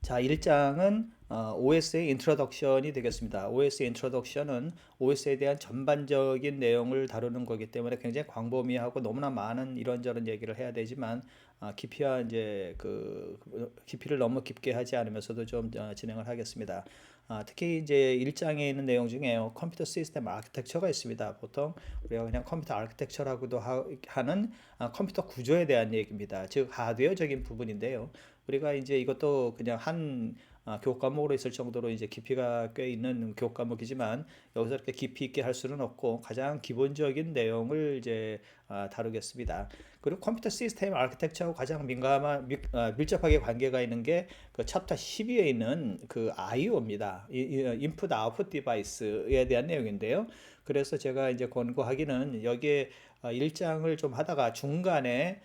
자, 1장은 OS의 인트로덕션이 되겠습니다. OS의 인트로덕션은 OS에 대한 전반적인 내용을 다루는 거기 때문에 굉장히 광범위하고 너무나 많은 이런저런 얘기를 해야 되지만 깊이와 이제 깊이를 너무 깊게 하지 않으면서도 좀 진행을 하겠습니다. 특히 이제 1장에 있는 내용 중에 컴퓨터 시스템 아키텍처가 있습니다. 보통 우리가 그냥 컴퓨터 아키텍처라고도 하는 컴퓨터 구조에 대한 얘기입니다. 즉 하드웨어적인 부분인데요. 우리가 이제 이것도 그냥 한 교과 과목으로 있을 정도로 이제 깊이가 꽤 있는 교과 과목이지만 여기서 이렇게 깊이 있게 할 수는 없고 가장 기본적인 내용을 이제 다루겠습니다. 그리고 컴퓨터 시스템 아키텍처하고 가장 밀접하게 관계가 있는 게 그 챕터 12에 있는 그 IO입니다. 인풋 아웃풋 디바이스에 대한 내용인데요. 그래서 제가 이제 권고하기는 여기에 1장을 좀 하다가 중간에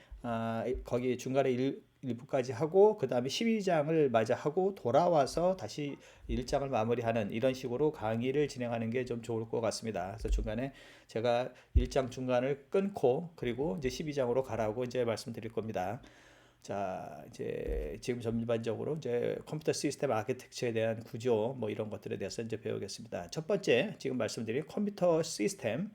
거기 중간에 일부까지 하고 그 다음에 12장을 마저 하고 돌아와서 다시 1장을 마무리하는 이런 식으로 강의를 진행하는 게 좀 좋을 것 같습니다. 그래서 중간에 제가 1장 중간을 끊고 그리고 이제 12장으로 가라고 이제 말씀드릴 겁니다. 자, 이제 지금 전반적으로 이제 컴퓨터 시스템 아키텍처에 대한 구조 뭐 이런 것들에 대해서 이제 배우겠습니다. 첫 번째 지금 말씀드린 컴퓨터 시스템의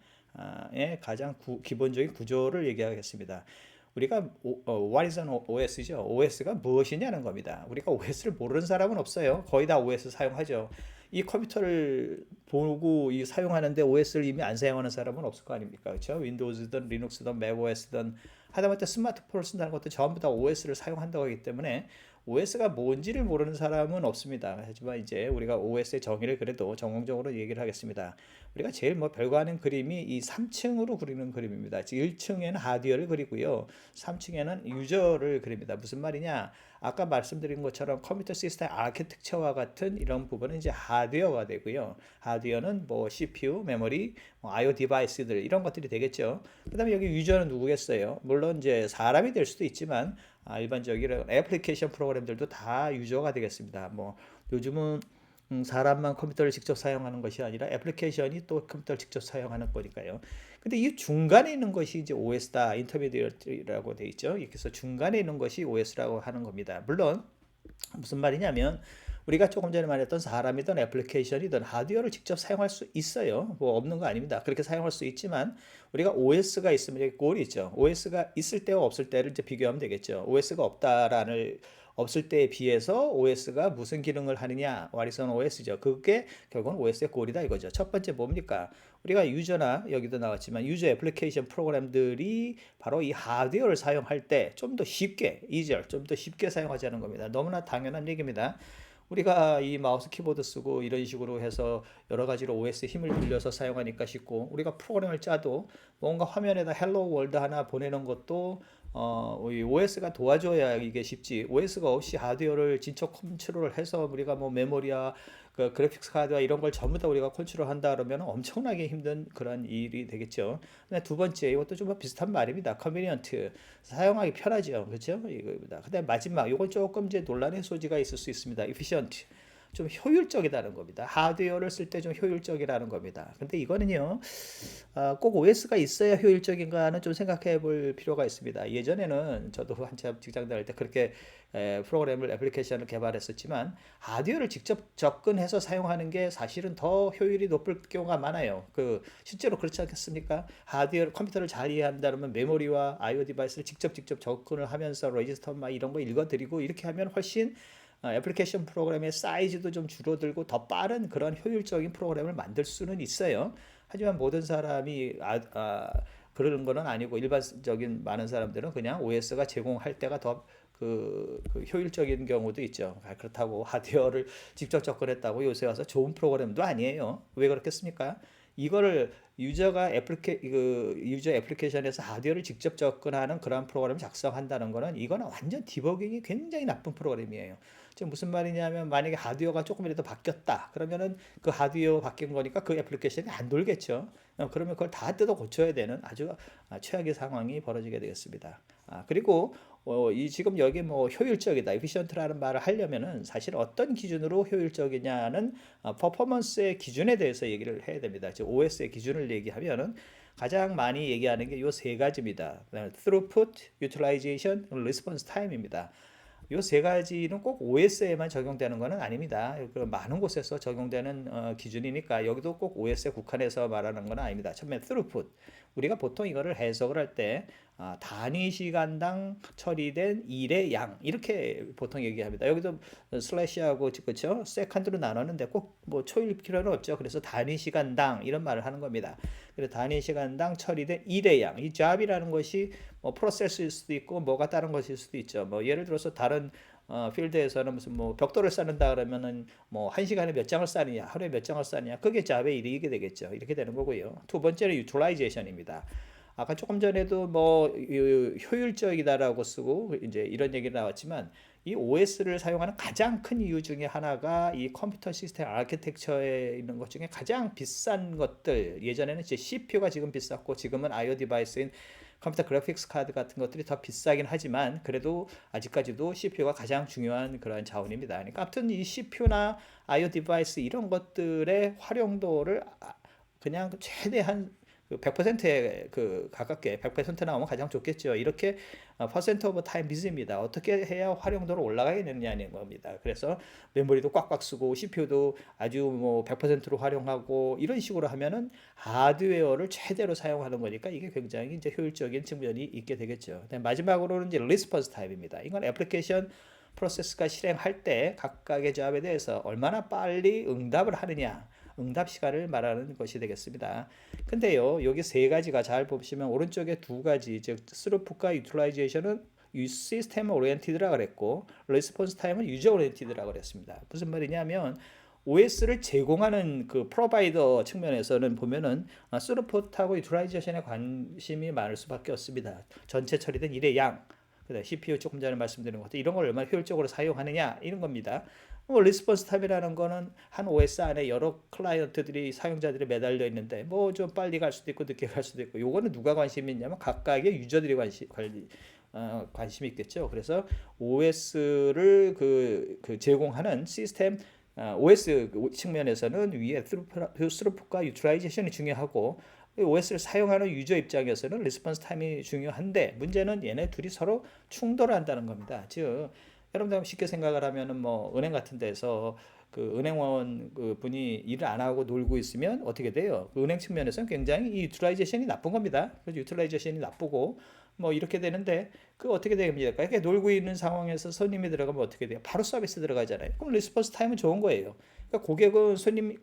가장 기본적인 구조를 얘기하겠습니다. 우리가 What is an OS죠? OS가 무엇이냐는 겁니다. 우리가 OS를 모르는 사람은 없어요. 거의 다 OS 사용하죠. 이 컴퓨터를 보고 이 사용하는데 OS를 이미 안 사용하는 사람은 없을 거 아닙니까? 그렇죠? 윈도우즈든 리눅스든 맥OS든 하다못해 스마트폰을 쓴다는 것도 전부 다 OS를 사용한다고 하기 때문에 OS가 뭔지를 모르는 사람은 없습니다. 하지만 이제 우리가 OS의 정의를 그래도 전공적으로 얘기를 하겠습니다. 우리가 제일 뭐 별거 아닌 그림이 이 3층으로 그리는 그림입니다. 1층에는 하드웨어를 그리고요. 3층에는 유저를 그립니다. 무슨 말이냐? 아까 말씀드린 것처럼 컴퓨터 시스템 아키텍처와 같은 이런 부분은 이제 하드웨어가 되고요. 하드웨어는 뭐 CPU, 메모리, 뭐 IO 디바이스들 이런 것들이 되겠죠. 그다음에 여기 유저는 누구겠어요? 물론 이제 사람이 될 수도 있지만 일반적인 애플리케이션 프로그램들도 다 유저가 되겠습니다. 뭐 요즘은 사람만 컴퓨터를 직접 사용하는 것이 아니라 애플리케이션이 또 컴퓨터를 직접 사용하는 거니까요. 근데 이 중간에 있는 것이 이제 OS다, 인터미디어라고 돼 있죠. 그래서 중간에 있는 것이 OS라고 하는 겁니다. 물론 무슨 말이냐면 우리가 조금 전에 말했던 사람이든 애플리케이션이든 하드웨어를 직접 사용할 수 있어요. 뭐 없는 거 아닙니다. 그렇게 사용할 수 있지만 우리가 OS가 있으면 여기 꼴이 있죠. OS가 있을 때와 없을 때를 이제 비교하면 되겠죠. OS가 없다라는 없을 때에 비해서 OS가 무슨 기능을 하느냐, 와리선 OS죠. 그게 결국은 OS의 꼴이다 이거죠. 첫 번째 뭡니까? 우리가 유저나 여기도 나왔지만 유저 애플리케이션 프로그램들이 바로 이 하드웨어를 사용할 때 좀 더 쉽게, 좀 더 쉽게 사용하자는 겁니다. 너무나 당연한 얘기입니다. 우리가 이 마우스 키보드 쓰고 이런 식으로 해서 여러 가지로 OS 힘을 빌려서 사용하니까 쉽고 우리가 프로그램을 짜도 뭔가 화면에다 헬로 월드 하나 보내는 것도 이 OS가 도와줘야 이게 쉽지. OS가 없이 하드웨어를 진척 컨트롤을 해서 우리가 뭐 메모리야 그 그래픽스 카드와 이런 걸 전부 다 우리가 컨트롤한다 그러면 엄청나게 힘든 그런 일이 되겠죠. 근데 두 번째 이것도 좀 비슷한 말입니다. 컨비니언트 사용하기 편하죠, 그렇죠? 이거입니다. 근데 마지막 이건 조금 이제 논란의 소지가 있을 수 있습니다. efficient 좀 효율적이라는 겁니다. 하드웨어를 쓸 때 좀 효율적이라는 겁니다. 근데 이거는요, 꼭 OS가 있어야 효율적인가는 좀 생각해 볼 필요가 있습니다. 예전에는 저도 한참 직장 다닐 때 그렇게 프로그램을 애플리케이션을 개발했었지만 하드웨어를 직접 접근해서 사용하는 게 사실은 더 효율이 높을 경우가 많아요. 실제로 그렇지 않겠습니까? 하드웨어 컴퓨터를 잘 이해한다면 메모리와 IO 디바이스를 직접 접근을 하면서 레지스터 막 이런 거 읽어드리고 이렇게 하면 훨씬 애플리케이션 프로그램의 사이즈도 좀 줄어들고 더 빠른 그런 효율적인 프로그램을 만들 수는 있어요. 하지만 모든 사람이 그러는 거는 아니고 일반적인 많은 사람들은 그냥 OS가 제공할 때가 더 효율적인 경우도 있죠. 그렇다고 하드웨어를 직접 접근했다고 요새 와서 좋은 프로그램도 아니에요. 왜 그렇겠습니까? 이거를 유저 애플리케이션에서 하드웨어를 직접 접근하는 그런 프로그램을 작성한다는 거는 이거는 완전 디버깅이 굉장히 나쁜 프로그램이에요. 지금 무슨 말이냐면 만약에 하드웨어가 조금이라도 바뀌었다 그러면은 그 하드웨어 바뀐 거니까 그 애플리케이션이 안 돌겠죠. 그러면 그걸 다 뜯어 고쳐야 되는 아주 최악의 상황이 벌어지게 되겠습니다. 그리고 이 지금 여기 뭐 효율적이다, efficient라는 말을 하려면은 사실 어떤 기준으로 효율적이냐는 퍼포먼스의 기준에 대해서 얘기를 해야 됩니다. 즉 OS의 기준을 얘기하면은 가장 많이 얘기하는 게 요 세 가지입니다. throughput, utilization, response time입니다. 요 세 가지는 꼭 OS에만 적용되는 것은 아닙니다. 그 많은 곳에서 적용되는 기준이니까 여기도 꼭 OS에 국한해서 말하는 건 아닙니다. 처음에 throughput. 우리가 보통 이거를 해석을 할 때 단위 시간당 처리된 일의 양 이렇게 보통 얘기합니다. 여기도 슬래시하고 그렇죠? 세컨드로 나눴는데 꼭 뭐 초일 필요는 없죠. 그래서 단위 시간당 이런 말을 하는 겁니다. 그래서 단위 시간당 처리된 일의 양, 이 job이라는 것이 뭐 프로세스일 수도 있고 뭐가 다른 것일 수도 있죠. 뭐 예를 들어서 다른 필드에서는 무슨 뭐 벽돌을 쌓는다 그러면은 뭐 한 시간에 몇 장을 쌓느냐, 하루에 몇 장을 쌓느냐, 그게 job의 일이게 되겠죠. 이렇게 되는 거고요. 두 번째는 utilization입니다. 아까 조금 전에도 뭐 효율적이다라고 쓰고 이제 이런 얘기 나왔지만 이 OS를 사용하는 가장 큰 이유 중에 하나가 이 컴퓨터 시스템 아키텍처에 있는 것 중에 가장 비싼 것들 예전에는 이제 CPU가 지금 비쌌고 지금은 IO 디바이스인 컴퓨터 그래픽스 카드 같은 것들이 더 비싸긴 하지만 그래도 아직까지도 CPU가 가장 중요한 그런 자원입니다. 그러니까 아무튼 이 CPU나 IO 디바이스 이런 것들의 활용도를 그냥 최대한 100%에 가깝게 100% 나오면 가장 좋겠죠. 이렇게 퍼센트 오브 타임 비즈입니다. 어떻게 해야 활용도를 올라가겠느냐는 겁니다. 그래서 메모리도 꽉꽉 쓰고 CPU도 아주 뭐 100%로 활용하고 이런 식으로 하면은 하드웨어를 최대로 사용하는 거니까 이게 굉장히 이제 효율적인 측면이 있게 되겠죠. 마지막으로는 이제 리스폰스 타임입니다. 이건 애플리케이션 프로세스가 실행할 때 각각의 잡에 대해서 얼마나 빨리 응답을 하느냐 응답 시간을 말하는 것이 되겠습니다. 근데요, 여기 세 가지가 잘 보시면 오른쪽에 두 가지, 즉 스루풋과 유틸라이제이션은 시스템 오리엔티드라고 그랬고 레스폰스 타임은 유저 오리엔티드라고 그랬습니다. 무슨 말이냐면 OS를 제공하는 그 프로바이더 측면에서는 보면은 스루풋하고 유틸라이제이션에 관심이 많을 수밖에 없습니다. 전체 처리된 일의 양, 그다음 CPU 조금 전에 말씀드린 것들 이런 걸 얼마나 효율적으로 사용하느냐 이런 겁니다. 리스폰스 타임이라는 거는 한 OS 안에 여러 클라이언트들이 사용자들이 매달려 있는데 뭐 좀 빨리 갈 수도 있고 늦게 갈 수도 있고 요거는 누가 관심이 있냐면 각각의 유저들이 관심이 있겠죠. 그래서 OS를 제공하는 시스템 OS 측면에서는 위에 스루풋과 유틸라이제이션이 중요하고 OS를 사용하는 유저 입장에서는 리스폰스 타임이 중요한데 문제는 얘네 둘이 서로 충돌한다는 겁니다. 즉 여러분들 쉽게 생각을 하면은 뭐 은행 같은 데서 그 은행원 그 분이 일을 안 하고 놀고 있으면 어떻게 돼요? 그 은행 측면에서는 굉장히 이 유틸라이제이션이 나쁜 겁니다. 그래서 유틸라이제이션이 나쁘고 뭐 이렇게 되는데 그 어떻게 됩니까? 이렇게 놀고 있는 상황에서 손님이 들어가면 어떻게 돼요? 바로 서비스 들어가잖아요. 그럼 리스폰스 타임은 좋은 거예요. 그러니까 고객은 손님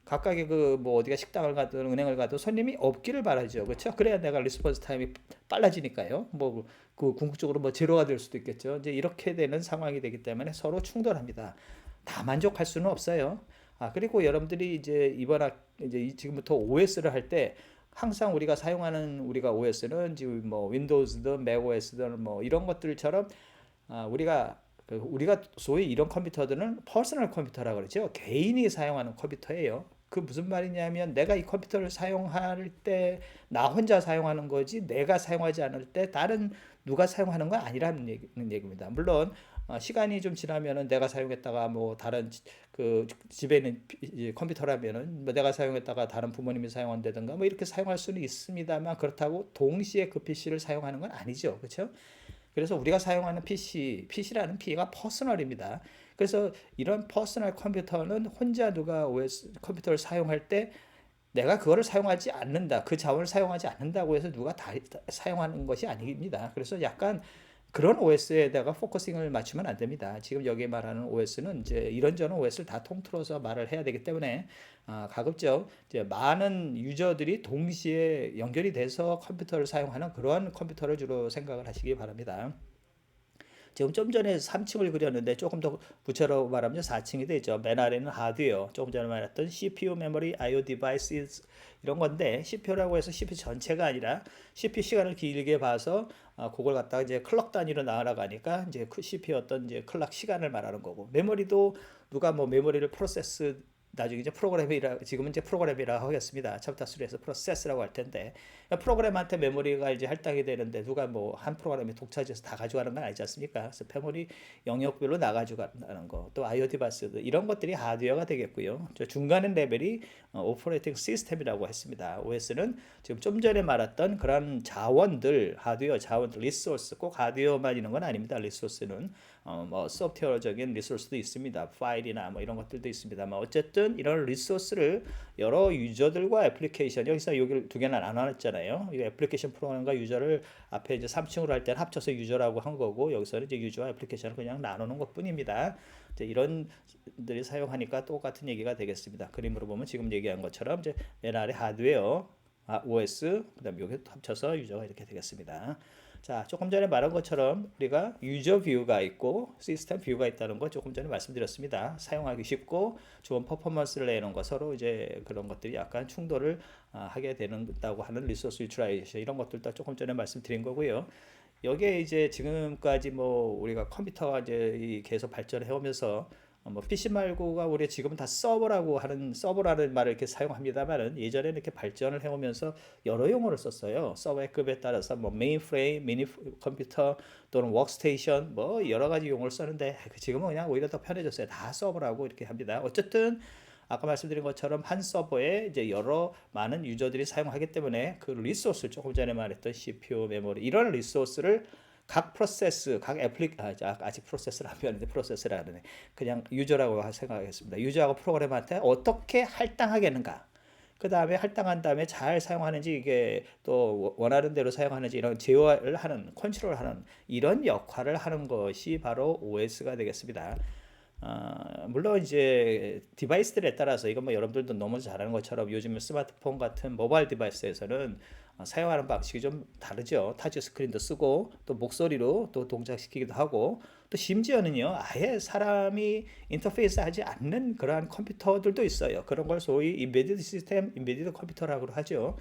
각각의 뭐 어디가 식당을 가든 은행을 가도 손님이 없기를 바라죠. 그렇죠? 그래야 내가 리스폰스 타임이 빨라지니까요. 뭐 그 궁극적으로 뭐 제로가 될 수도 있겠죠. 이제 이렇게 되는 상황이 되기 때문에 서로 충돌합니다. 다 만족할 수는 없어요. 그리고 여러분들이 이제 이제 지금부터 OS를 할 때 항상 우리가 사용하는 우리가 OS는 지금 뭐 윈도우즈든 맥OS든 뭐 이런 것들처럼 우리가 소위 이런 컴퓨터들은 퍼스널 컴퓨터라고 그러죠. 개인이 사용하는 컴퓨터예요. 그 무슨 말이냐면 내가 이 컴퓨터를 사용할 때 나 혼자 사용하는 거지 내가 사용하지 않을 때 다른 누가 사용하는 건 아니라는 얘기입니다. 물론 시간이 좀 지나면은 내가 사용했다가 뭐 다른 집에 있는 컴퓨터라면은 뭐 내가 사용했다가 다른 부모님이 사용한다든가 뭐 이렇게 사용할 수는 있습니다만 그렇다고 동시에 그 PC를 사용하는 건 아니죠. 그렇죠? 그래서 우리가 사용하는 PC라는 P가 퍼스널입니다. 그래서 이런 퍼스널 컴퓨터는 혼자 누가 OS 컴퓨터를 사용할 때 내가 그거를 사용하지 않는다. 그 자원을 사용하지 않는다고 해서 누가 다 사용하는 것이 아닙니다. 그래서 약간 그런 OS에다가 포커싱을 맞추면 안 됩니다. 지금 여기 말하는 OS는 이제 이런저런 OS를 다 통틀어서 말을 해야 되기 때문에 가급적 이제 많은 유저들이 동시에 연결이 돼서 컴퓨터를 사용하는 그러한 컴퓨터를 주로 생각을 하시기 바랍니다. 지금 좀 전에 3층을 그렸는데 조금 더 구체적으로 말하면 4층이 되죠. 맨 아래는 하드웨어, 조금 전에 말했던 CPU, 메모리, IO 디바이스 이런 건데 CPU라고 해서 CPU 전체가 아니라 CPU 시간을 길게 봐서 그걸 갖다가 이제 클럭 단위로 나가니까 이제 CPU 어떤 이제 클럭 시간을 말하는 거고 메모리도 누가 뭐 메모리를 프로세스 나중에 이제 지금은 이제 프로그램이라 하겠습니다. 챕터 3에서 프로세스라고 할 텐데 프로그램한테 메모리가 이제 할당이 되는데 누가 뭐 한 프로그램이 독차지해서 다 가져가는 건 아니지 않습니까? 그래서 메모리 영역별로 나가져가는 거, 또 IO 디바이스 이런 것들이 하드웨어가 되겠고요. 중간의 레벨이 오퍼레이팅 시스템이라고 했습니다. OS는 지금 좀 전에 말했던 그런 자원들, 하드웨어 자원들, 리소스 꼭 하드웨어만 있는 건 아닙니다. 리소스는 뭐 소프트웨어적인 리소스도 있습니다. 파일이나 뭐 이런 것들도 있습니다만 어쨌든 이런 리소스를 여러 유저들과 애플리케이션 여기서 여기를 두 개나 나눴잖아요. 이 애플리케이션 프로그램과 유저를 앞에 이제 3층으로 할 때는 합쳐서 유저라고 한 거고 여기서는 이제 유저와 애플리케이션을 그냥 나누는 것뿐입니다. 이제 이런들이 사용하니까 똑같은 얘기가 되겠습니다. 그림으로 보면 지금 얘기한 것처럼 이제 맨 아래 하드웨어, OS, 그다음 여기 합쳐서 유저가 이렇게 되겠습니다. 자, 조금 전에 말한 것처럼 우리가 유저 뷰가 있고 시스템 뷰가 있다는 거 조금 전에 말씀드렸습니다. 사용하기 쉽고 좋은 퍼포먼스를 내는 거 서로 이제 그런 것들이 약간 충돌을 하게 된다고 하는 리소스 유틸라이제이션 이런 것들도 조금 전에 말씀드린 거고요. 여기에 이제 지금까지 뭐 우리가 컴퓨터가 이제 계속 발전해 오면서 뭐 PC 말고가 우리 지금은 다 서버라고 하는 서버라는 말을 이렇게 사용합니다만은 예전에는 이렇게 발전을 해오면서 여러 용어를 썼어요. 서버의 급에 따라서 뭐 메인프레임, 미니 컴퓨터 또는 워크스테이션 뭐 여러 가지 용어를 썼는데 지금은 그냥 오히려 더 편해졌어요. 다 서버라고 이렇게 합니다. 어쨌든 아까 말씀드린 것처럼 한 서버에 이제 여러 많은 유저들이 사용하기 때문에 그 리소스 조금 전에 말했던 CPU, 메모리 이런 리소스를 각 프로세스, 각 아직 프로세스를 안 배웠는데 프로세스를 하네. 그냥 유저라고 생각하겠습니다. 유저하고 프로그램한테 어떻게 할당하겠는가? 그 다음에 할당한 다음에 잘 사용하는지 이게 또 원하는 대로 사용하는지 이런 제어를 하는, 컨트롤하는 이런 역할을 하는 것이 바로 OS가 되겠습니다. 물론 이제 디바이스들에 따라서 이건 뭐 여러분들도 너무 잘 아는 것처럼 요즘 스마트폰 같은 모바일 디바이스에서는 사용하는 방식이 좀 다르죠. 타치 스크린도 쓰고 또 목소리로 또 동작시키기도 하고 또 심지어는요 아예 사람이 인터페이스 하지 않는 그러한 컴퓨터들도 있어요. 그런 걸 소위 인베디드 시스템, 인베디드 컴퓨터라고 하죠.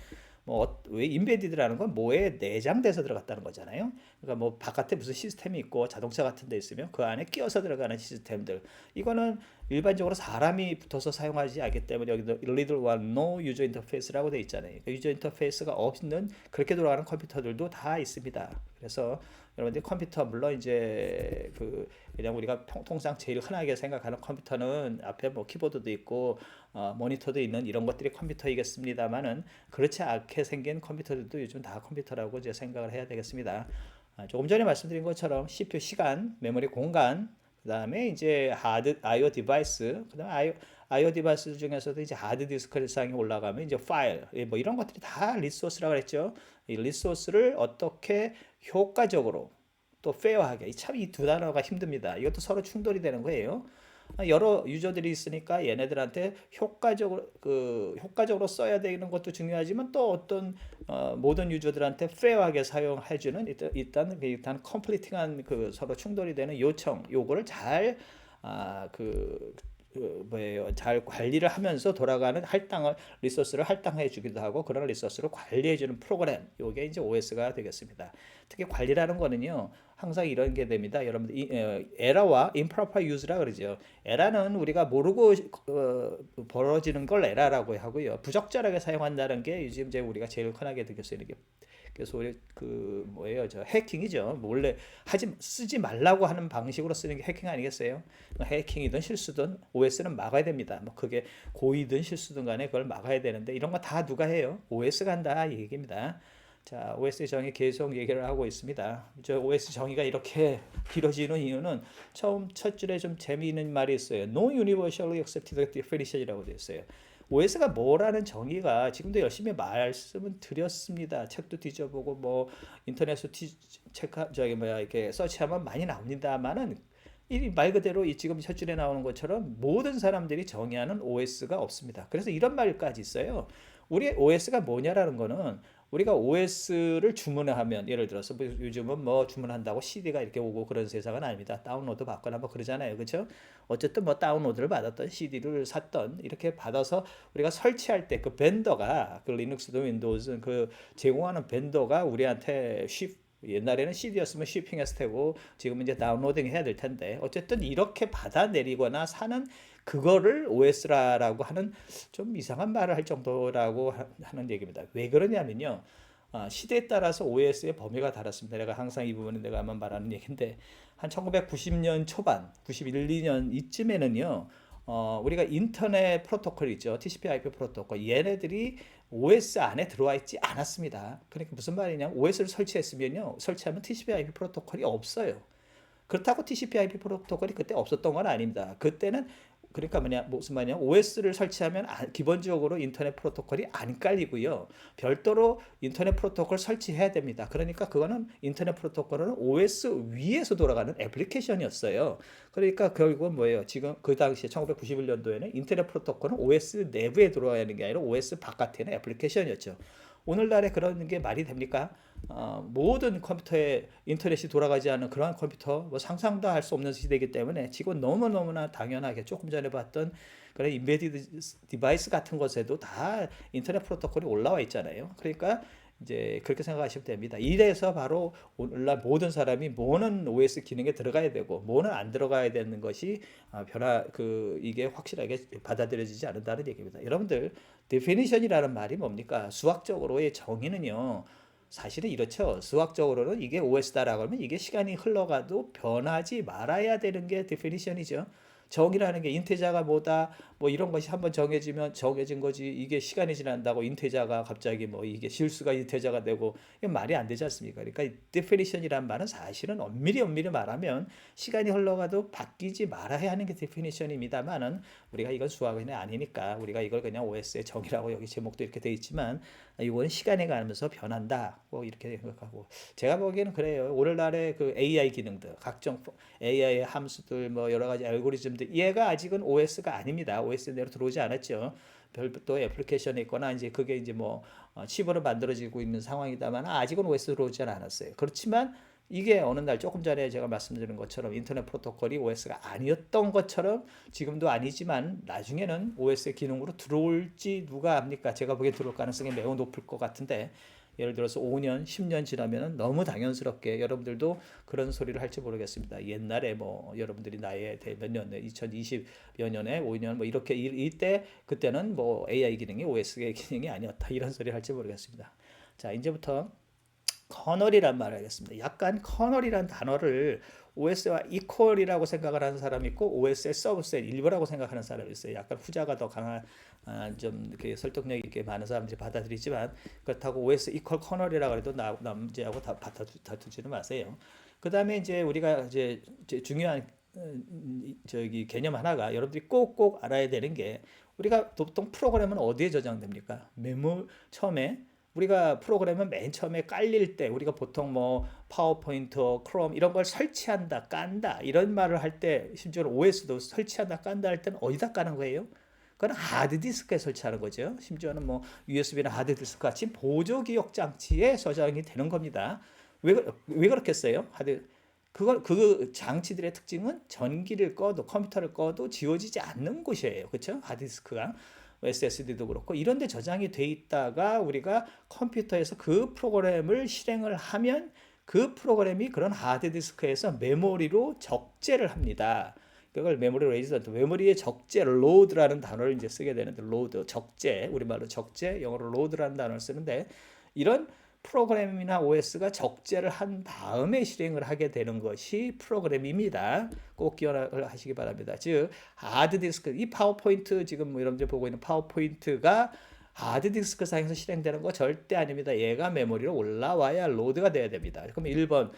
왜 인베디드라는 건 뭐에 내장돼서 들어갔다는 거잖아요. 그러니까 뭐 바깥에 무슨 시스템이 있고 자동차 같은 데 있으면 그 안에 끼워서 들어가는 시스템들. 이거는 일반적으로 사람이 붙어서 사용하지 않기 때문에 여기도 little one no user interface라고 돼 있잖아요. 그러니까 유저 인터페이스가 없는 그렇게 돌아가는 컴퓨터들도 다 있습니다. 그래서 여러분들 컴퓨터 물론 이제 그냥 우리가 통상 제일 흔하게 생각하는 컴퓨터는 앞에 뭐 키보드도 있고 모니터도 있는 이런 것들이 컴퓨터이겠습니다만은 그렇지 않게 생긴 컴퓨터들도 요즘 다 컴퓨터라고 이제 생각을 해야 되겠습니다. 조금 전에 말씀드린 것처럼 CPU 시간, 메모리 공간, 그다음에 이제 하드 I/O 디바이스, 그다음에 I/O 디바이스 중에서도 이제 하드 디스크 상에 올라가면 이제 파일, 뭐 이런 것들이 다 리소스라고 그랬죠. 이 리소스를 어떻게 효과적으로 또 페어하게 참 이 두 단어가 힘듭니다. 이것도 서로 충돌이 되는 거예요. 여러 유저들이 있으니까 얘네들한테 효과적으로 써야 되는 것도 중요하지만 또 어떤 모든 유저들한테 페어하게 사용해주는 일단 컴플리팅한 서로 충돌이 되는 요구를 잘 관리를 하면서 돌아가는 리소스를 할당해 주기도 하고 그런 리소스를 관리해 주는 프로그램 요게 이제 OS가 되겠습니다. 특히 관리라는 거는요 항상 이런 게 됩니다. 여러분들 에러와 improper use라 그러죠. 에러는 우리가 모르고 벌어지는 걸 에러라고 하고요. 부적절하게 사용한다는 게 요즘 이제 우리가 제일 흔하게 쓰이는 게 그래서 우리 저 해킹이죠. 원래 쓰지 말라고 하는 방식으로 쓰는 게 해킹 아니겠어요? 해킹이든 실수든 OS는 막아야 됩니다. 뭐 그게 고의든 실수든 간에 그걸 막아야 되는데 이런 거 다 누가 해요? OS가 한다 이 얘기입니다. 자, OS 정의 계속 얘기를 하고 있습니다. 저 OS 정의가 이렇게 길어지는 이유는 첫 줄에 좀 재미있는 말이 있어요. No universally accepted definition이라고 되어 있어요. OS가 뭐라는 정의가 지금도 열심히 말씀은 드렸습니다. 책도 뒤져보고 뭐 인터넷에서 이렇게 서치하면 많이 나옵니다만은 이 말 그대로 지금 첫 줄에 나오는 것처럼 모든 사람들이 정의하는 OS가 없습니다. 그래서 이런 말까지 있어요. 우리 OS가 뭐냐라는 거는 우리가 OS를 주문하면 예를 들어서 요즘은 뭐 주문한다고 CD가 이렇게 오고 그런 세상은 아닙니다. 다운로드 받거나 뭐 그러잖아요. 그렇죠? 어쨌든 뭐 다운로드를 받았던 CD를 샀던 이렇게 받아서 우리가 설치할 때 그 벤더가 리눅스도 윈도우즈 제공하는 벤더가 우리한테 옛날에는 CD였으면 쉬핑했을 테고 지금 이제 다운로딩 해야 될 텐데 어쨌든 이렇게 받아내리거나 사는 그거를 OS라고 하는 좀 이상한 말을 할 정도라고 하는 얘기입니다. 왜 그러냐면요. 시대에 따라서 OS의 범위가 달랐습니다. 내가 항상 이 부분은 내가 한번 말하는 얘기인데 한 1990년 초반, 91, 2년 이쯤에는요. 우리가 인터넷 프로토콜 있죠. TCP/IP 프로토콜. 얘네들이 OS 안에 들어와 있지 않았습니다. 그러니까 무슨 말이냐? OS를 설치하면 TCP/IP 프로토콜이 없어요. 그렇다고 TCP/IP 프로토콜이 그때 없었던 건 아닙니다. 그때는 그러니까 무슨 말이냐, OS를 설치하면 기본적으로 인터넷 프로토콜이 안 깔리고요. 별도로 인터넷 프로토콜 설치해야 됩니다. 그러니까 그거는 인터넷 프로토콜은 OS 위에서 돌아가는 애플리케이션이었어요. 그러니까 결국은 뭐예요? 지금 그 당시에 1991년도에는 인터넷 프로토콜은 OS 내부에 들어와야 하는 게 아니라 OS 바깥에 있는 애플리케이션이었죠. 오늘날에 그런 게 말이 됩니까? 모든 컴퓨터에 인터넷이 돌아가지 않는 그러한 컴퓨터 뭐 상상도 할 수 없는 시대이기 때문에 지금 너무너무나 당연하게 조금 전에 봤던 그런 인베디드 디바이스 같은 것에도 다 인터넷 프로토콜이 올라와 있잖아요. 그러니까 이제 그렇게 생각하시면 됩니다. 이래서 바로 오늘날 모든 사람이 뭐는 OS 기능에 들어가야 되고 뭐는 안 들어가야 되는 것이 이게 확실하게 받아들여지지 않는다는 얘기입니다. 여러분들 definition이라는 말이 뭡니까? 수학적으로의 정의는요. 사실은 이렇죠. 수학적으로는 이게 OS다라고 하면 이게 시간이 흘러가도 변하지 말아야 되는 게 definition이죠. 정의라는 게 인테자가 뭐다 뭐 이런 것이 한번 정해지면 정해진 거지 이게 시간이 지난다고 인테자가 갑자기 뭐 이게 실수가 인테자가 되고 이건 말이 안 되지 않습니까? 그러니까 definition이란 말은 사실은 엄밀히 말하면 시간이 흘러가도 바뀌지 말아야 하는 게 definition입니다만은 우리가 이건 수학은 아니니까 우리가 이걸 그냥 OS의 정의라고 여기 제목도 이렇게 돼 있지만 이건 시간이 가면서 변한다 뭐 이렇게 생각하고 제가 보기에는 그래요. 오늘날의 그 AI 기능들 각종 AI의 함수들 뭐 여러 가지 알고리즘들 얘가 아직은 OS가 아닙니다. OS 내로 들어오지 않았죠. 별도의 애플리케이션이 있거나 이제 그게 이제 뭐 칩으로 만들어지고 있는 상황이다만 아직은 OS 들어오지 않았어요. 그렇지만 이게 어느 날 조금 전에 제가 말씀드린 것처럼 인터넷 프로토콜이 OS가 아니었던 것처럼 지금도 아니지만 나중에는 OS의 기능으로 들어올지 누가 압니까? 제가 보기엔 들어올 가능성이 매우 높을 것 같은데 예를 들어서 5년, 10년 지나면 너무 당연스럽게 여러분들도 그런 소리를 할지 모르겠습니다. 옛날에 뭐 여러분들이 나이에 몇 년, 2020여 년에 5년 뭐 이렇게 이때 그때는 뭐 AI 기능이 OS의 기능이 아니었다 이런 소리 할지 모르겠습니다. 자, 이제부터 커널이란 말을 하겠습니다. 약간 커널이란 단어를 OS와 이퀄이라고 생각을 하는 사람이 있고 OS의 서브셋 일부라고 생각하는 사람이 있어요. 약간 후자가 더 강한 좀 이렇게 설득력 있게 많은 사람들이 받아들이지만 그렇다고 OS 이퀄 커널이라고 해도 남자하고 다투지는 마세요. 그 다음에 이제 우리가 이제 중요한 저기 개념 하나가 여러분들이 꼭꼭 알아야 되는 게 우리가 보통 프로그램은 어디에 저장됩니까? 처음에 우리가 프로그램은 맨 처음에 깔릴 때 우리가 보통 뭐 파워포인트, 크롬 이런 걸 설치한다, 깐다 이런 말을 할 때 심지어 OS도 설치한다, 깐다 할 때는 어디다 까는 거예요? 그건 하드디스크에 설치하는 거죠. 심지어는 뭐 USB나 하드디스크 같이 보조 기억 장치에 저장이 되는 겁니다. 왜 그렇겠어요? 그 장치들의 특징은 전기를 꺼도 컴퓨터를 꺼도 지워지지 않는 곳이에요. 그렇죠? 하드디스크가. SSD도 그렇고 이런 데 저장이 돼 있다가 우리가 컴퓨터에서 그 프로그램을 실행을 하면 그 프로그램이 그런 하드디스크에서 메모리로 적재를 합니다. 그걸 메모리 레지던트, 메모리의 적재, 로드라는 단어를 이제 쓰게 되는데 로드, 적재, 우리말로 적재, 영어로 로드라는 단어를 쓰는데 이런 프로그램이나 OS가 적재를 한 다음에 실행을 하게 되는 것이 프로그램입니다. 꼭 기억을 하시기 바랍니다. 즉 하드디스크, 이 파워포인트 지금 뭐 여러분들 보고 있는 파워포인트가 하드디스크 상에서 실행되는 거 절대 아닙니다. 얘가 메모리로 올라와야 로드가 돼야 됩니다. 그럼 1번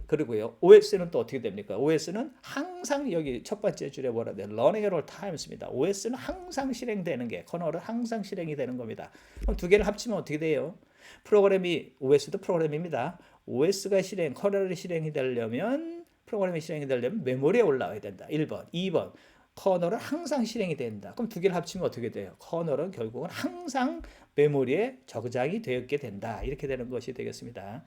그리고요. OS는 또 어떻게 됩니까? OS는 항상 여기 첫 번째 줄에 뭐라 돼요? Running at all times입니다. OS는 항상 실행되는 게 커널은 항상 실행이 되는 겁니다. 그럼 두 개를 합치면 어떻게 돼요? 프로그램이 OS도 프로그램입니다. OS가 커널이 실행이 되려면 프로그램이 실행이 되려면 메모리에 올라와야 된다. 1번, 2번. 커널은 항상 실행이 된다. 그럼 두 개를 합치면 어떻게 돼요? 커널은 결국은 항상 메모리에 저장이 되었게 된다. 이렇게 되는 것이 되겠습니다.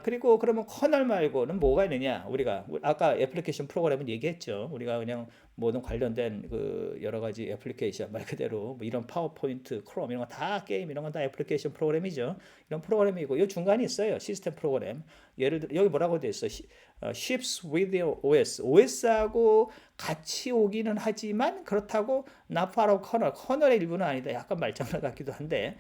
그리고 그러면 커널 말고는 뭐가 있느냐? 우리가 아까 애플리케이션 프로그램은 얘기했죠. 우리가 그냥 모든 관련된 그 여러 가지 애플리케이션 말 그대로 뭐 이런 파워포인트, 크롬 이런 거 다 게임 이런 건 다 애플리케이션 프로그램이죠. 이런 프로그램이고 이 중간에 있어요. 시스템 프로그램. 예를 들어 여기 뭐라고 돼 있어? ships with the OS. OS하고 같이 오기는 하지만 그렇다고 not part of kernel. 커널의 일부는 아니다. 약간 말장난 같기도 한데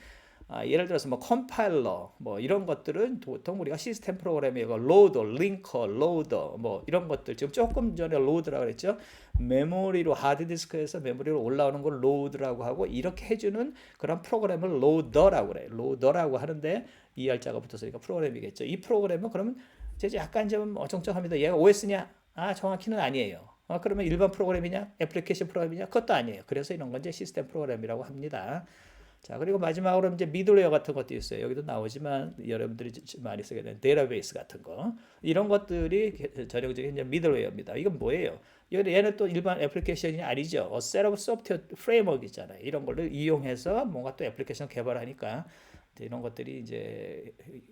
예를 들어서 뭐 컴파일러 뭐 이런 것들은 보통 우리가 시스템 프로그램에 로더, 링커, 로더 뭐 이런 것들 지금 조금 전에 로드라고 그랬죠. 메모리로 하드디스크에서 메모리로 올라오는 걸 로드라고 하고 이렇게 해주는 그런 프로그램을 로더라고 그래요. 로더라고 하는데 이할 자가 붙었으니까 프로그램이겠죠. 이 프로그램은 그러면 이제 약간 좀 어정쩡합니다. 얘가 OS냐? 아, 정확히는 아니에요. 그러면 일반 프로그램이냐? 애플리케이션 프로그램이냐? 그것도 아니에요. 그래서 이런 건 이제 시스템 프로그램이라고 합니다. 자, 그리고 마지막으로 이제 미들웨어 같은 것도 있어요. 여기도 나오지만 여러분들이 많이 쓰게 되는 데이터베이스 같은 거. 이런 것들이 전형적인 이제 미들웨어입니다. 이건 뭐예요? 얘는 또 일반 애플리케이션이 아니죠. set of software framework 있잖아요. 이런 걸로 이용해서 뭔가 또 애플리케이션 개발하니까 이런 것들이 이제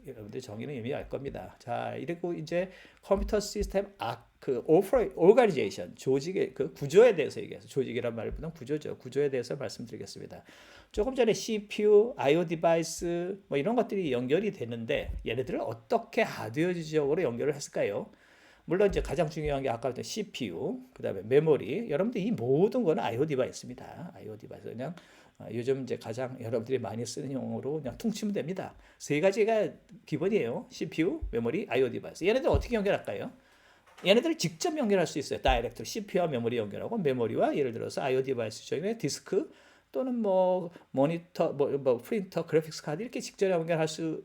여러분들 정의는 이미 알 겁니다. 자, 이리고 이제 컴퓨터 시스템 오르가니제이션 조직의 그 구조에 대해서 얘기해서 조직이란 말보다 구조죠. 구조에 대해서 말씀드리겠습니다. 조금 전에 CPU, I/O 디바이스 뭐 이런 것들이 연결이 되는데 얘네들을 어떻게 하드웨어적으로 연결을 했을까요? 물론 이제 가장 중요한 게 아까 했던 CPU, 그다음에 메모리. 여러분들 이 모든 거는 I/O 디바이스입니다. I/O 디바이스 그냥 요즘 이제 가장 여러분들이 많이 쓰는 용어로 그냥 퉁치면 됩니다. 세 가지가 기본이에요. CPU, 메모리, I/O 디바이스. 얘네들 어떻게 연결할까요? 얘네들을 직접 연결할 수 있어요. 다이렉트로 CPU와 메모리 연결하고 메모리와 예를 들어서 I/O 디바이스 중에 디스크 또는 뭐 모니터, 뭐 프린터, 그래픽스 카드 이렇게 직접 연결할 수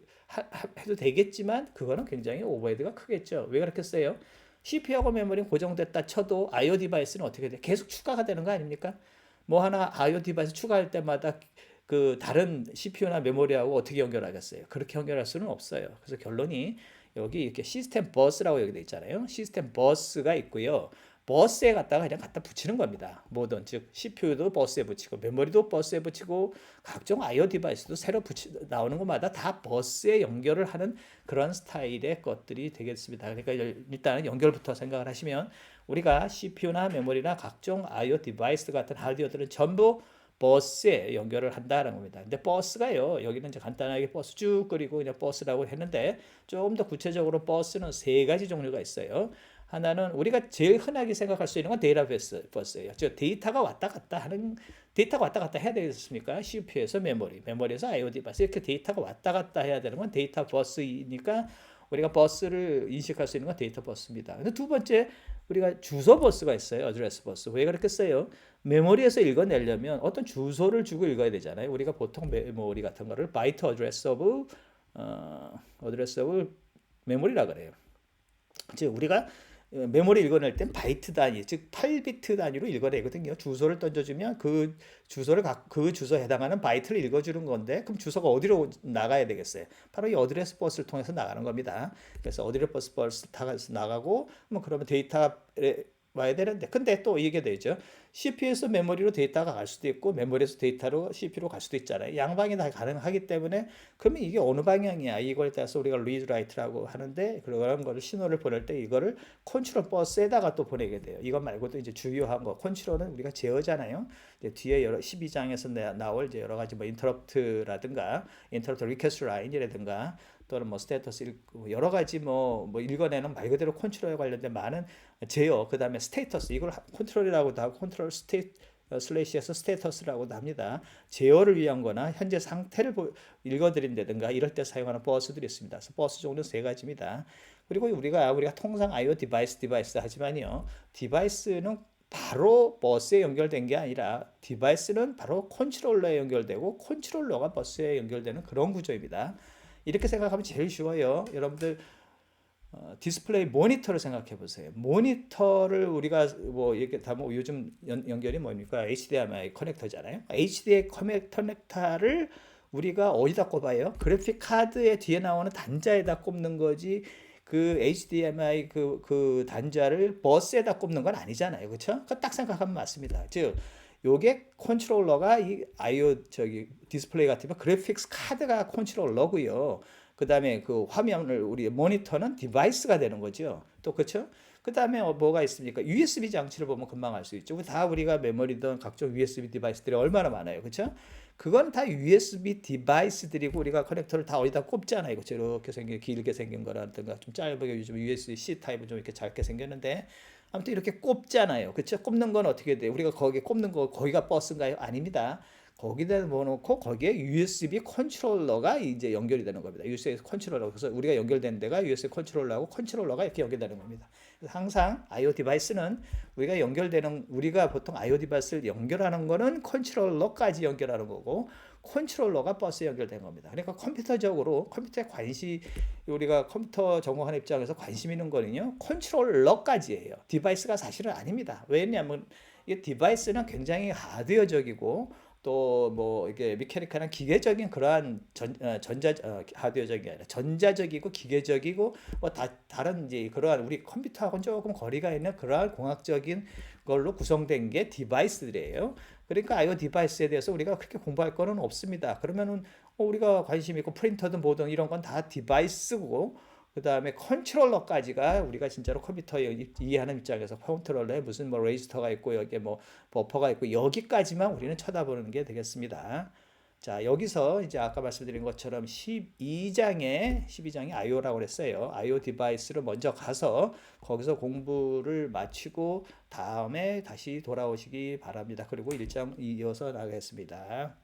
해도 되겠지만 그거는 굉장히 오버헤드가 크겠죠. 왜 그렇겠어요? CPU하고 메모리는 고정됐다 쳐도 I/O 디바이스는 어떻게 돼? 계속 추가가 되는 거 아닙니까? 뭐 하나 I/O 디바이스 추가할 때마다 그 다른 CPU나 메모리하고 어떻게 연결하겠어요? 그렇게 연결할 수는 없어요. 그래서 결론이 여기 이렇게 시스템 버스라고 여기 돼 있잖아요. 시스템 버스가 있고요. 버스에 갖다가 그냥 갖다 붙이는 겁니다. 뭐든 즉 CPU도 버스에 붙이고 메모리도 버스에 붙이고 각종 I/O 디바이스도 새로 나오는 것마다 다 버스에 연결을 하는 그런 스타일의 것들이 되겠습니다. 그러니까 일단은 연결부터 생각을 하시면 우리가 CPU나 메모리나 각종 I/O 디바이스 같은 하드웨어들은 전부 버스에 연결을 한다는 겁니다. 근데 버스가요, 여기는 이제 간단하게 버스 쭉 그리고 그냥 버스라고 했는데 조금 더 구체적으로 버스는 세 가지 종류가 있어요. 하나는 우리가 제일 흔하게 생각할 수 있는 건 데이터베이스예요. 즉 데이터가 왔다 갔다 해야 되겠습니까? CPU에서 메모리, 메모리에서 I/O 디바이스 이렇게 데이터가 왔다 갔다 해야 되는 건 데이터 버스이니까 우리가 버스를 인식할 수 있는 건 데이터 버스입니다. 근데 두 번째 우리가 주소 버스가 있어요. 어드레스 버스. 왜 그렇겠어요? 메모리에서 읽어내려면 어떤 주소를 주고 읽어야 되잖아요. 우리가 보통 메모리 같은 거를 바이트 어드레스 오브 메모리라 그래요. 즉 우리가 메모리 읽어낼 땐 바이트 단위, 즉 8비트 단위로 읽어내거든요. 주소를 던져주면 그 주소에 해당하는 바이트를 읽어주는 건데 그럼 주소가 어디로 나가야 되겠어요? 바로 이 어드레스 버스를 통해서 나가는 겁니다. 그래서 어드레스 버스 타서 나가고 뭐 그러면 데이터에 와야 되는데 근데 또 이게 되죠. CPU에서 메모리로 데이터가 갈 수도 있고 메모리에서 데이터로 CPU로 갈 수도 있잖아요. 양방이 다 가능하기 때문에 그러면 이게 어느 방향이야? 이거에 따라서 우리가 read write라고 하는데 그런 거를 신호를 보낼 때 이거를 컨트롤 버스에다가 또 보내게 돼요. 이것 말고도 이제 주요한 거 컨트롤은 우리가 제어잖아요. 이제 뒤에 12장에서 나올 이제 여러 가지 뭐 인터럽트라든가 인터럽트 리퀘스트 라인이라든가 또는 뭐 스테이터스 여러 가지 뭐 읽어내는 말 그대로 컨트롤에 관련된 많은 제어 그다음에 스테이터스 이걸 컨트롤이라고도 하고 컨트롤 슬래시에서 스테이터스라고도 합니다. 제어를 위한 거나 현재 상태를 읽어드린다든가 이럴 때 사용하는 버스들이 있습니다. 그래서 버스 종류는 세 가지입니다. 그리고 우리가 통상 I/O 디바이스 하지만요. 디바이스는 바로 버스에 연결된 게 아니라 디바이스는 바로 컨트롤러에 연결되고 컨트롤러가 버스에 연결되는 그런 구조입니다. 이렇게 생각하면 제일 쉬워요. 여러분들 디스플레이 모니터를 생각해 보세요. 모니터를 우리가 뭐 이렇게 다 뭐 요즘 연결이 뭡니까? HDMI 커넥터잖아요. HDMI 커넥터를 우리가 어디다 꼽아요? 그래픽 카드의 뒤에 나오는 단자에다 꼽는 거지. 그 HDMI 그 단자를 버스에다 꼽는 건 아니잖아요. 그렇죠? 딱 생각하면 맞습니다. 즉 요게 컨트롤러가 이 I/O 디스플레이 같으면 그래픽스 카드가 컨트롤러고요. 그다음에 그 화면을 우리 모니터는 디바이스가 되는 거죠. 또 그렇죠? 그다음에 뭐가 있습니까? USB 장치를 보면 금방 알 수 있죠. 다 우리가 메모리든 각종 USB 디바이스들이 얼마나 많아요. 그렇죠? 그건 다 USB 디바이스들이고 우리가 커넥터를 다 어디다 꼽잖아요. 그렇죠? 이렇게 생긴 길게 생긴 거라든가 좀 짧게 요즘 USB-C 타입은 좀 이렇게 작게 생겼는데 아무튼 이렇게 꼽잖아요. 그렇죠? 꼽는 건 어떻게 돼요? 우리가 거기에 꼽는 거 거기가 버스인가요? 아닙니다. 거기다 넣어놓고 거기에 USB 컨트롤러가 이제 연결이 되는 겁니다. USB 컨트롤러. 그래서 우리가 연결된 데가 USB 컨트롤러하고 컨트롤러가 이렇게 연결되는 겁니다. 그래서 항상 I/O 디바이스는 우리가 보통 I/O 디바이스를 연결하는 거는 컨트롤러까지 연결하는 거고 컨트롤러가 버스에 연결된 겁니다. 그러니까 컴퓨터적으로 컴퓨터에 우리가 컴퓨터 전공하는 입장에서 관심 있는 거는요, 컨트롤러까지예요. 디바이스가 사실은 아닙니다. 왜냐하면 이 디바이스는 굉장히 하드웨어적이고 또 뭐 이게 미케니컬한 기계적인 그러한 하드웨어적인 게 아니라 전자적이고 기계적이고 뭐 다른 이제 그러한 우리 컴퓨터하고는 조금 거리가 있는 그러한 공학적인 걸로 구성된 게 디바이스들이에요. 그러니까 IO 디바이스에 대해서 우리가 그렇게 공부할 거는 없습니다. 그러면은 우리가 관심 있고 프린터든 뭐든 이런 건 다 디바이스고 그 다음에 컨트롤러까지가 우리가 진짜로 컴퓨터 이해하는 입장에서 컨트롤러에 무슨 뭐 레지스터가 있고 여기에 뭐 버퍼가 있고 여기까지만 우리는 쳐다보는 게 되겠습니다. 자, 여기서 이제 아까 말씀드린 것처럼 12장에 IO라고 그랬어요. IO 디바이스로 먼저 가서 거기서 공부를 마치고 다음에 다시 돌아오시기 바랍니다. 그리고 1장 이어서 나가겠습니다.